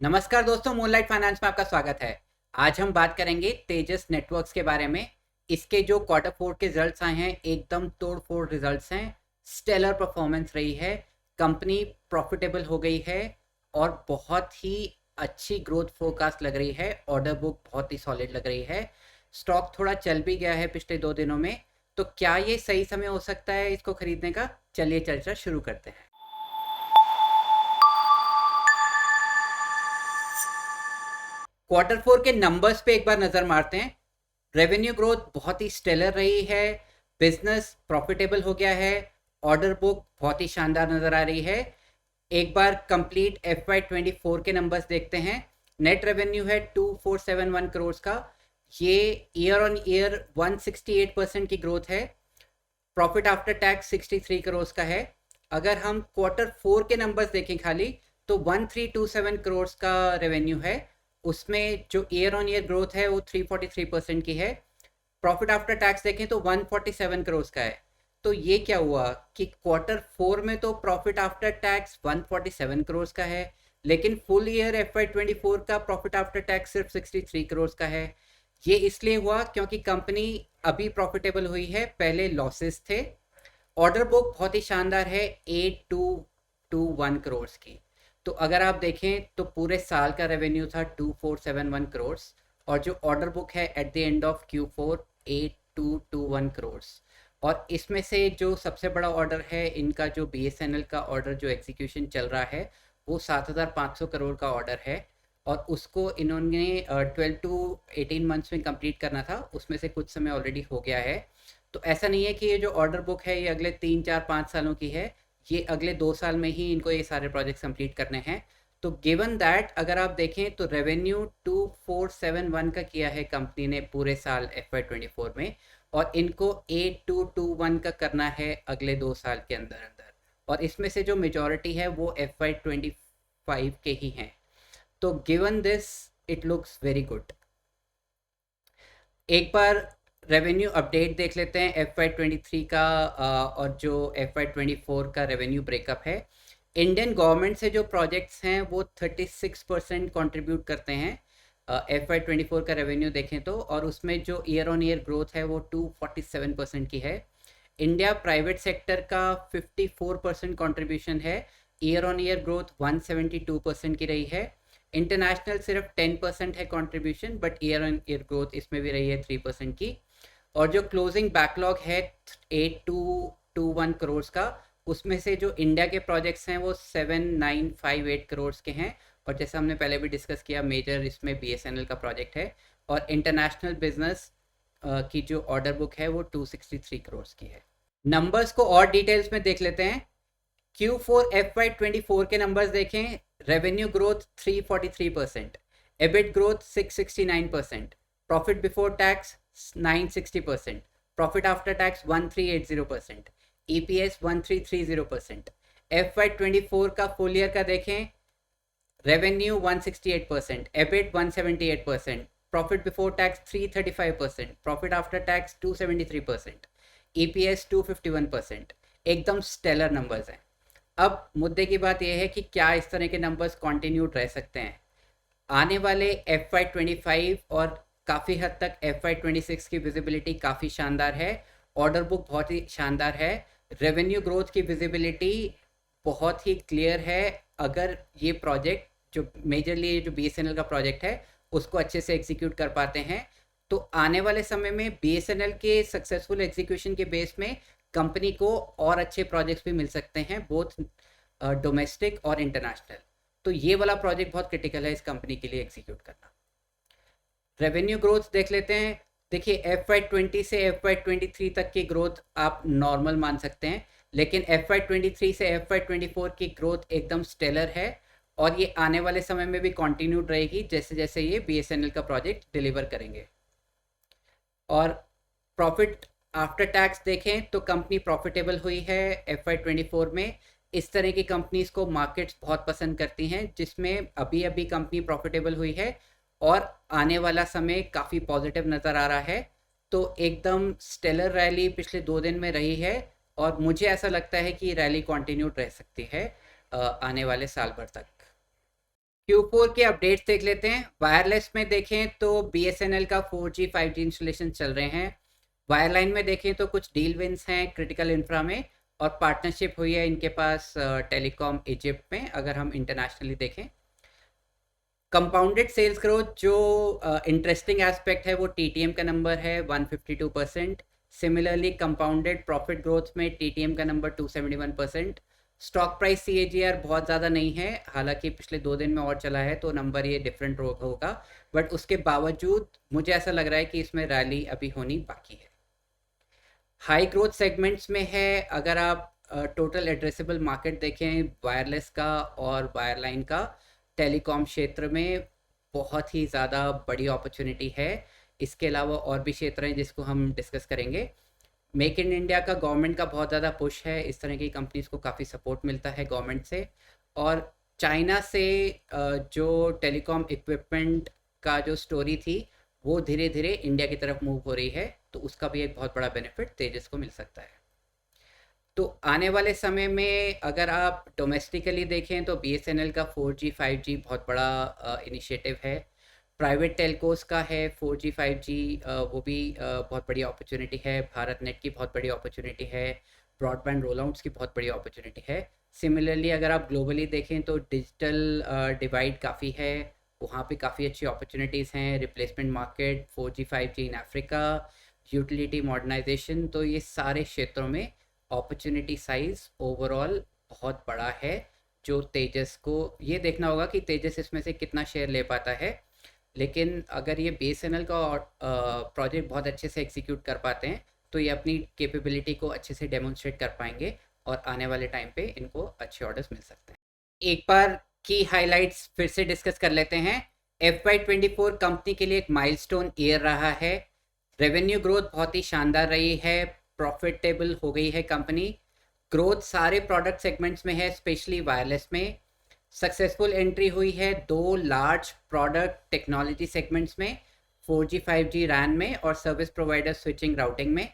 नमस्कार दोस्तों, moonlight finance में आपका स्वागत है। आज हम बात करेंगे तेजस नेटवर्क्स के बारे में। इसके जो क्वार्टर फोर के रिजल्ट्स आए हैं, एकदम तोड़ फोड़ रिजल्ट्स हैं। स्टेलर परफॉर्मेंस रही है, कंपनी प्रॉफिटेबल हो गई है और बहुत ही अच्छी ग्रोथ फोरकास्ट लग रही है। ऑर्डर बुक बहुत ही सॉलिड लग रही है। स्टॉक थोड़ा चल भी गया है पिछले 2 दिनों में। तो क्या ये सही समय हो सकता है इसको खरीदने का? चलिए चर्चा शुरू करते हैं। क्वार्टर फोर के नंबर्स पे एक बार नजर मारते हैं। रेवेन्यू ग्रोथ बहुत ही स्टेलर रही है, बिजनेस प्रॉफिटेबल हो गया है, ऑर्डर बुक बहुत ही शानदार नजर आ रही है। एक बार कंप्लीट FY24 के नंबर्स देखते हैं। नेट रेवेन्यू है 2471 करोड़ का। ये ईयर ऑन ईयर 168% की ग्रोथ है। प्रॉफिट आफ्टर टैक्स 63 करोड़ का है। अगर हम क्वार्टर फोर के नंबर्स देखें खाली, तो 1327 करोड़ का रेवेन्यू है। उसमें जो ईयर ऑन ईयर ग्रोथ है वो 343% की है। प्रॉफिट आफ्टर टैक्स देखें तो 147 करोड़ का है। तो ये क्या हुआ कि क्वार्टर फोर में तो प्रॉफिट आफ्टर टैक्स 147 करोड़ का है, लेकिन फुल ईयर FY24 का प्रॉफिट आफ्टर टैक्स सिर्फ 63 करोड़ का है। ये इसलिए हुआ क्योंकि कंपनी अभी प्रॉफिटेबल हुई है, पहले लॉसेस थे। ऑर्डर बुक बहुत ही शानदार है, 8221 करोड़ की। तो अगर आप देखें तो पूरे साल का रेवेन्यू था 2471 करोड़, और जो ऑर्डर बुक है at the end of Q4 8221 crore. और इसमें से जो सबसे बड़ा ऑर्डर है इनका, जो BSNL का ऑर्डर जो एग्जीक्यूशन चल रहा है, वो 7500 करोड़ का ऑर्डर है। और उसको इन्होंने 12 to 18 मंथ्स में कंप्लीट करना था, उसमें से कुछ समय ऑलरेडी हो गया है। तो ऐसा नहीं है कि ये जो ऑर्डर बुक है ये अगले 3 4 5 सालों की है। ये अगले 2 साल में ही इनको ये सारे प्रोजेक्ट कंप्लीट करने हैं। तो गिवन दैट अगर आप देखें तो रेवेन्यू 2471 का किया है कंपनी ने पूरे साल FY24 में, और इनको 8221 का करना है अगले 2 साल के अंदर अंदर। और इसमें से जो मेजॉरिटी है वो FY25 के ही हैं। तो given this, it looks very good. एक बार रेवेन्यू अपडेट देख लेते हैं FY23 का, और जो FY24 का रेवेन्यू ब्रेकअप है। इंडियन गवर्नमेंट से जो प्रोजेक्ट्स हैं वो 36% कंट्रीब्यूट करते हैं FY24 का रेवेन्यू देखें तो, और उसमें जो ईयर ऑन ईयर ग्रोथ है वो 247% की है। इंडिया प्राइवेट सेक्टर का 54% कंट्रीब्यूशन है, ईयर ऑन ईयर ग्रोथ 172% की रही है। इंटरनेशनल सिर्फ 10% है contribution, but year on year growth इसमें भी रही है 3% की। और जो क्लोजिंग बैकलॉग है 8221 करोड़ का, उसमें से जो इंडिया के प्रोजेक्ट्स हैं वो 7958 करोड़ के हैं। और जैसा हमने पहले भी डिस्कस किया, मेजर इसमें BSNL का प्रोजेक्ट है। और इंटरनेशनल बिजनेस की जो ऑर्डर बुक है वो 263 करोड़ की है। नंबर्स को और डिटेल्स में देख लेते हैं। Q4 FY24 के नंबर्स देखें। Revenue growth 343%, EBIT growth 669%, profit before tax 960%, profit after tax 1380%, EPS 1330%। FY24 का फुल ईयर का देखें, revenue 168%, EBIT 178%, profit before tax 335%, profit after tax 273%, EPS 251%। एकदम स्टेलर नंबर्स हैं। अब मुद्दे की बात यह है कि क्या इस तरह के नंबर्स कंटिन्यूड रह सकते हैं आने वाले FY25, और काफ़ी हद तक FY26 की विजिबिलिटी काफ़ी शानदार है। ऑर्डर बुक बहुत ही शानदार है। रेवेन्यू ग्रोथ की विजिबिलिटी बहुत ही क्लियर है। अगर ये प्रोजेक्ट जो मेजरली जो BSNL का प्रोजेक्ट है उसको अच्छे से एग्जीक्यूट कर पाते हैं, तो आने वाले समय में BSNL के सक्सेसफुल एग्जीक्यूशन के बेस में कंपनी को और अच्छे प्रोजेक्ट्स भी मिल सकते हैं, बोथ डोमेस्टिक और इंटरनेशनल। तो ये वाला प्रोजेक्ट बहुत क्रिटिकल है इस कंपनी के लिए एग्जीक्यूट करना। रेवेन्यू ग्रोथ देख लेते हैं। देखिए, FY20 से FY23 तक की ग्रोथ आप नॉर्मल मान सकते हैं, लेकिन FY23 से FY24 की ग्रोथ एकदम स्टेलर है। और ये आने वाले समय में भी कंटिन्यूड रहेगी जैसे जैसे ये BSNL का प्रोजेक्ट डिलीवर करेंगे। और प्रॉफिट आफ्टर टैक्स देखें तो कंपनी प्रॉफिटेबल हुई है FY24 में। इस तरह की कंपनीज को मार्केट्स बहुत पसंद करती हैं, जिसमें अभी अभी कंपनी प्रॉफिटेबल हुई है और आने वाला समय काफ़ी पॉजिटिव नज़र आ रहा है। तो एकदम स्टेलर रैली पिछले 2 दिन में रही है, और मुझे ऐसा लगता है कि रैली कंटिन्यूड रह सकती है आने वाले साल भर तक। Q4 के अपडेट्स देख लेते हैं। वायरलेस में देखें तो BSNL का 4G 5G इंस्टॉलेशन चल रहे हैं। वायरलाइन में देखें तो कुछ डील विंस हैं क्रिटिकल इंफ्रा में, और पार्टनरशिप हुई है इनके पास टेलीकॉम इजिप्ट में, अगर हम इंटरनेशनली देखें। कंपाउंडेड सेल्स ग्रोथ जो इंटरेस्टिंग एस्पेक्ट है वो TTM का नंबर है 152%। सिमिलरली कंपाउंडेड प्रॉफिट ग्रोथ में TTM का नंबर 271%। स्टॉक प्राइस CAGR बहुत ज़्यादा नहीं है, हालांकि पिछले 2 दिन में और चला है तो नंबर ये डिफरेंट होगा, बट उसके बावजूद मुझे ऐसा लग रहा है कि इसमें रैली अभी होनी बाकी है। हाई ग्रोथ सेगमेंट्स में है, अगर आप टोटल एड्रेसेबल मार्केट देखें वायरलेस का और वायरलाइन का, टेलीकॉम क्षेत्र में बहुत ही ज़्यादा बड़ी अपॉर्चुनिटी है। इसके अलावा और भी क्षेत्र हैं जिसको हम डिस्कस करेंगे। मेक इन इंडिया का गवर्नमेंट का बहुत ज़्यादा पुश है, इस तरह की कंपनीज को काफ़ी सपोर्ट मिलता है गवर्नमेंट से। और चाइना से जो टेलीकॉम इक्विपमेंट का जो स्टोरी थी वो धीरे धीरे इंडिया की तरफ मूव हो रही है, तो उसका भी एक बहुत बड़ा बेनिफिट तेजस को मिल सकता है। तो आने वाले समय में अगर आप डोमेस्टिकली देखें तो BSNL का 4G 5G बहुत बड़ा इनिशिएटिव है। प्राइवेट टेलकोस का है 4G 5G, वो भी बहुत बड़ी अपॉर्चुनिटी है। भारत नेट की बहुत बड़ी अपॉर्चुनिटी है। ब्रॉडबैंड रोलआउट्स की बहुत बड़ी अपॉर्चुनिटी है। सिमिलरली अगर आप ग्लोबली देखें तो डिजिटल डिवाइड काफ़ी है, वहाँ पे काफ़ी अच्छी अपॉर्चुनिटीज़ हैं। Replacement market 4G 5G in Africa, utility modernisation, तो ये सारे क्षेत्रों में अपॉर्चुनिटी साइज ओवरऑल बहुत बड़ा है। जो तेजस को ये देखना होगा कि तेजस इसमें से कितना शेयर ले पाता है, लेकिन अगर ये BSNL का प्रोजेक्ट बहुत अच्छे से एग्जीक्यूट कर पाते हैं तो ये अपनी कैपेबिलिटी को अच्छे से डेमोन्स्ट्रेट कर पाएंगे और आने वाले टाइम पे इनको अच्छे ऑर्डर्स मिल सकते हैं। एक बार की हाइलाइट्स फिर से डिस्कस कर लेते हैं। FY24 कंपनी के लिए एक माइलस्टोन ईयर रहा है। रेवेन्यू ग्रोथ बहुत ही शानदार रही है, प्रॉफिटेबल हो गई है कंपनी। ग्रोथ सारे प्रोडक्ट सेगमेंट्स में है, स्पेशली वायरलेस में। सक्सेसफुल एंट्री हुई है 2 लार्ज प्रोडक्ट टेक्नोलॉजी सेगमेंट्स में, 4G 5G रैन में और सर्विस प्रोवाइडर स्विचिंग राउटिंग में।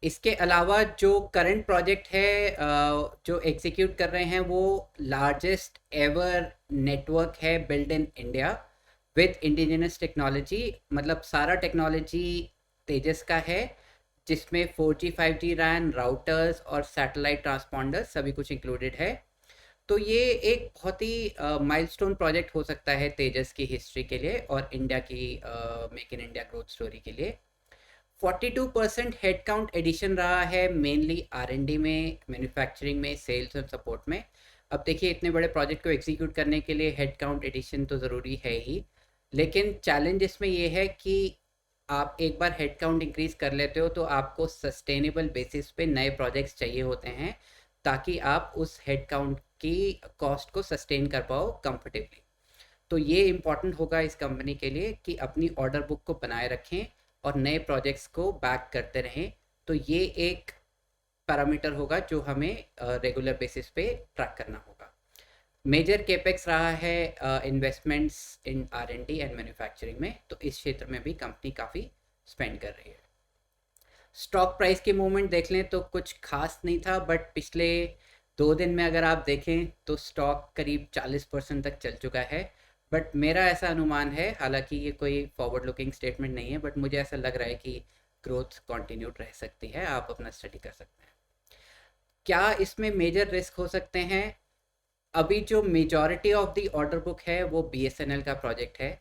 इसके अलावा जो करंट प्रोजेक्ट है जो एग्जीक्यूट कर रहे हैं वो लार्जेस्ट एवर नेटवर्क है build in India with indigenous technology, मतलब सारा टेक्नोलॉजी तेजस का है, जिसमें 4G 5G रैन, राउटर्स और सैटेलाइट ट्रांसपॉन्डर्स सभी कुछ इंक्लूडेड है। तो ये एक बहुत ही माइलस्टोन प्रोजेक्ट हो सकता है तेजस की हिस्ट्री के लिए और इंडिया की make in India growth story के लिए। 42% हेडकाउंट एडिशन रहा है, मेनली R&D में, मैन्युफैक्चरिंग में, सेल्स और सपोर्ट में। अब देखिए इतने बड़े प्रोजेक्ट को एग्जीक्यूट करने के लिए हेडकाउंट एडिशन तो ज़रूरी है ही, लेकिन चैलेंज इसमें ये है कि आप एक बार हेडकाउंट इंक्रीज कर लेते हो तो आपको सस्टेनेबल बेसिस पे नए प्रोजेक्ट्स चाहिए होते हैं, ताकि आप उस हेडकाउंट की कॉस्ट को सस्टेन कर पाओ कंफर्टेबली। तो ये इम्पॉर्टेंट होगा इस कंपनी के लिए कि अपनी ऑर्डर बुक को बनाए रखें और नए प्रोजेक्ट्स को बैक करते रहें। तो ये एक पैरामीटर होगा जो हमें रेगुलर बेसिस पे ट्रैक करना होगा। मेजर केपेक्स रहा है investments in R&D and manufacturing में, तो इस क्षेत्र में भी कंपनी काफ़ी स्पेंड कर रही है। स्टॉक प्राइस की मूवमेंट देख लें तो कुछ खास नहीं था, बट पिछले 2 दिन में अगर आप देखें तो स्टॉक करीब 40% तक चल चुका है। बट मेरा ऐसा अनुमान है, हालांकि ये कोई फॉरवर्ड लुकिंग स्टेटमेंट नहीं है, बट मुझे ऐसा लग रहा है कि ग्रोथ कंटिन्यूड रह सकती है। आप अपना स्टडी कर सकते हैं। क्या इसमें मेजर रिस्क हो सकते हैं? अभी जो majority of the order book है वो BSNL का प्रोजेक्ट है,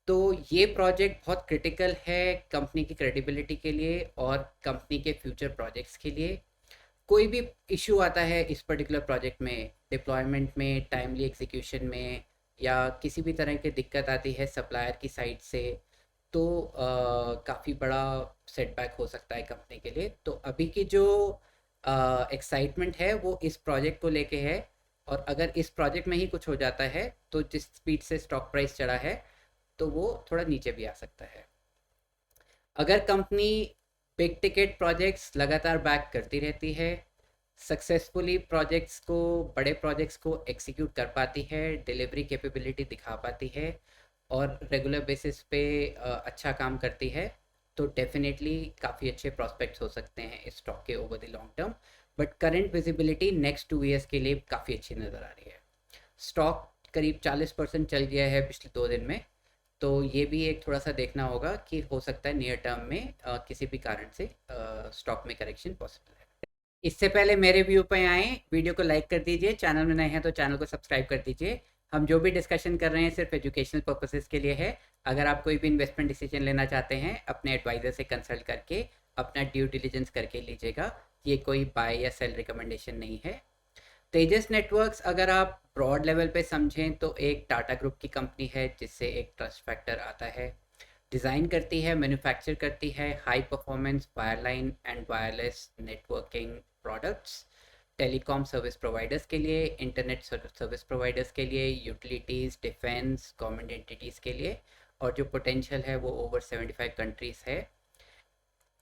तो ये प्रोजेक्ट बहुत क्रिटिकल है कंपनी की क्रेडिबिलिटी के लिए और कंपनी के फ्यूचर प्रोजेक्ट्स के लिए। कोई भी इशू आता है इस पर्टिकुलर प्रोजेक्ट में, डिप्लॉयमेंट में, टाइमली एग्जीक्यूशन में, या किसी भी तरह की दिक्कत आती है सप्लायर की साइड से, तो काफ़ी बड़ा सेटबैक हो सकता है कंपनी के लिए। तो अभी की जो एक्साइटमेंट है वो इस प्रोजेक्ट को लेके है, और अगर इस प्रोजेक्ट में ही कुछ हो जाता है तो जिस स्पीड से स्टॉक प्राइस चढ़ा है तो वो थोड़ा नीचे भी आ सकता है। अगर कंपनी बिग टिकट प्रोजेक्ट्स लगातार बैक करती रहती है, सक्सेसफुली प्रोजेक्ट्स को, बड़े प्रोजेक्ट्स को एग्जीक्यूट कर पाती है, डिलीवरी कैपेबिलिटी दिखा पाती है और रेगुलर बेसिस पे अच्छा काम करती है, तो डेफिनेटली काफ़ी अच्छे प्रॉस्पेक्ट्स हो सकते हैं इस स्टॉक के over the long term. But current visibility next 2 years के लिए काफ़ी अच्छी नज़र आ रही है। स्टॉक करीब 40% चल गया है पिछले 2 दिन में। तो ये भी एक थोड़ा सा देखना होगा कि हो सकता है नियर टर्म में किसी भी कारण से स्टॉक में करेक्शन पॉसिबल है। इससे पहले मेरे व्यू पे आए, वीडियो को लाइक कर दीजिए, चैनल में नए हैं तो चैनल को सब्सक्राइब कर दीजिए। हम जो भी डिस्कशन कर रहे हैं सिर्फ एजुकेशनल पर्पसेस के लिए है। अगर आप कोई भी इन्वेस्टमेंट डिसीजन लेना चाहते हैं, अपने एडवाइज़र से कंसल्ट करके अपना ड्यू डिलिजेंस करके लीजिएगा। ये कोई बाय या सेल रिकमेंडेशन नहीं है। तेजस नेटवर्क्स अगर आप ब्रॉड लेवल पे समझें तो एक टाटा ग्रुप की कंपनी है जिससे एक ट्रस्ट फैक्टर आता है। डिज़ाइन करती है, मैन्युफैक्चर करती है high performance wireline and wireless networking products telecom service providers के लिए, इंटरनेट सर्विस प्रोवाइडर्स के लिए, यूटिलिटीज़, डिफेंस, गवर्नमेंट एंटिटीज़ के लिए। और जो पोटेंशियल है वो ओवर 75 कंट्रीज़ है।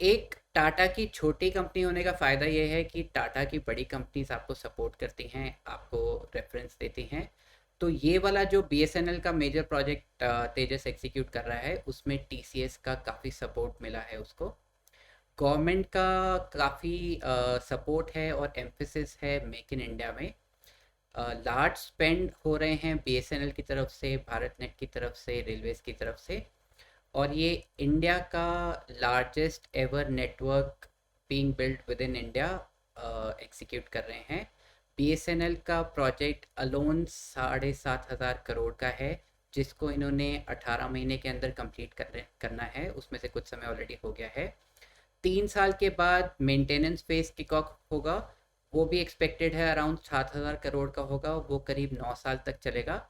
एक टाटा की छोटी कंपनी होने का फ़ायदा ये है कि टाटा की बड़ी कंपनीज आपको सपोर्ट करती हैं, आपको रेफरेंस देती हैं। तो ये वाला जो बीएसएनएल का मेजर प्रोजेक्ट तेजस एग्जीक्यूट कर रहा है, उसमें टीसीएस का काफ़ी सपोर्ट मिला है उसको। गवर्नमेंट का काफ़ी सपोर्ट है और एम्फेसिस है मेक इन इंडिया में। लार्ज स्पेंड हो रहे हैं बीएसएनएल की तरफ से, भारत नेट की तरफ से, रेलवेज़ की तरफ से। और ये इंडिया का largest ever network being built with in India execute कर रहे हैं। बीएसएनएल का प्रोजेक्ट अलोन 7,500 करोड़ का है, जिसको इन्होंने 18 महीने के अंदर कंप्लीट करना है। उसमें से कुछ समय ऑलरेडी हो गया है। 3 साल के बाद मेंटेनेंस फेज किक ऑफ होगा, वो भी एक्सपेक्टेड है अराउंड 7,000 करोड़ का होगा, वो करीब 9 साल तक चलेगा।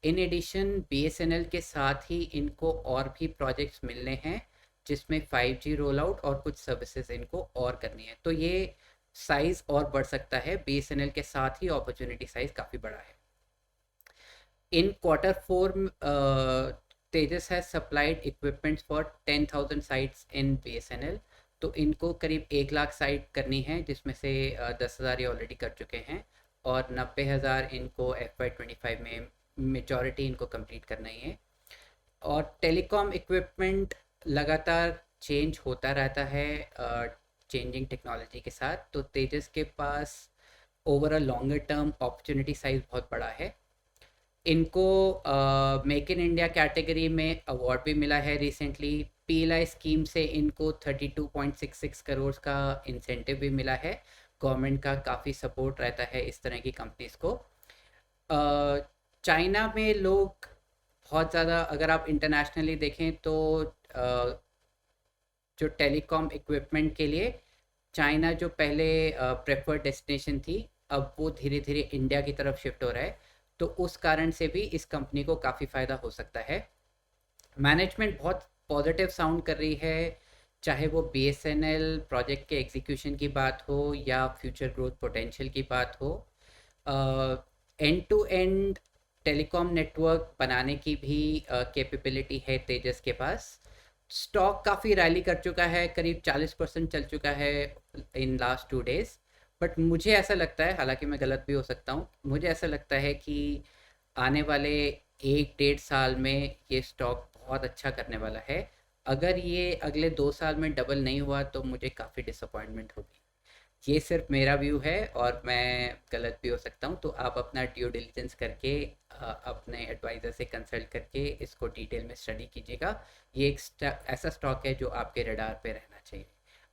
इन एडिशन बीएसएनएल के साथ ही इनको और भी प्रोजेक्ट्स मिलने हैं जिसमें 5G रोल आउट और कुछ सर्विसेज इनको और करनी है। तो ये साइज और बढ़ सकता है, बीएसएनएल के साथ ही अपॉर्चुनिटी साइज काफ़ी बड़ा है। इन Q4 Tejas has supplied equipments for 10,000 sites in BSNL. तो इनको करीब 1 लाख साइट करनी है, जिसमें से 10,000 ये ऑलरेडी कर चुके हैं और 90,000 इनको FY25 में मेजॉरिटी इनको कंप्लीट करना ही है। और टेलीकॉम इक्विपमेंट लगातार चेंज होता रहता है चेंजिंग टेक्नोलॉजी के साथ। तो तेजस के पास over a longer term opportunity size बहुत बड़ा है। इनको मेक इन इंडिया कैटेगरी में अवार्ड भी मिला है रिसेंटली। पीएलआई स्कीम से इनको 32.66 करोड़ का इंसेंटिव भी मिला है। गवर्नमेंट का काफ़ी सपोर्ट रहता है इस तरह की कंपनीज को। चाइना में लोग बहुत ज़्यादा, अगर आप इंटरनेशनली देखें तो जो टेलीकॉम इक्विपमेंट के लिए चाइना जो पहले प्रेफर्ड डेस्टिनेशन थी, अब वो धीरे धीरे इंडिया की तरफ शिफ्ट हो रहा है। तो उस कारण से भी इस कंपनी को काफ़ी फ़ायदा हो सकता है। मैनेजमेंट बहुत पॉजिटिव साउंड कर रही है, चाहे वो बीएसएनएल प्रोजेक्ट के एग्जीक्यूशन की बात हो या फ्यूचर ग्रोथ पोटेंशियल की बात हो। End to end telecom network बनाने की भी कैपेबिलिटी है तेजस के पास। स्टॉक काफ़ी रैली कर चुका है, करीब 40% चल चुका है इन लास्ट 2 डेज। बट मुझे ऐसा लगता है, हालांकि मैं गलत भी हो सकता हूँ, मुझे ऐसा लगता है कि आने वाले 1 डेढ़ साल में ये स्टॉक बहुत अच्छा करने वाला है। अगर ये अगले 2 साल में डबल नहीं हुआ तो मुझे काफ़ी डिसअपॉइंटमेंट होगी। ये सिर्फ मेरा व्यू है और मैं गलत भी हो सकता हूँ। तो आप अपना ड्यू डिलिजेंस करके अपने एडवाइज़र से कंसल्ट करके इसको डिटेल में स्टडी कीजिएगा। ये एक ऐसा स्टॉक है जो आपके रडार पे रहना चाहिए।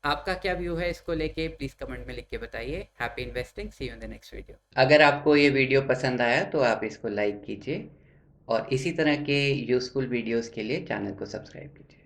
आपका क्या व्यू है इसको लेके, प्लीज़ कमेंट में लिख के बताइए। Happy investing, see you in the next video. अगर आपको ये वीडियो पसंद आया तो आप इसको लाइक कीजिए और इसी तरह के यूज़फुल वीडियोस के लिए चैनल को सब्सक्राइब कीजिए।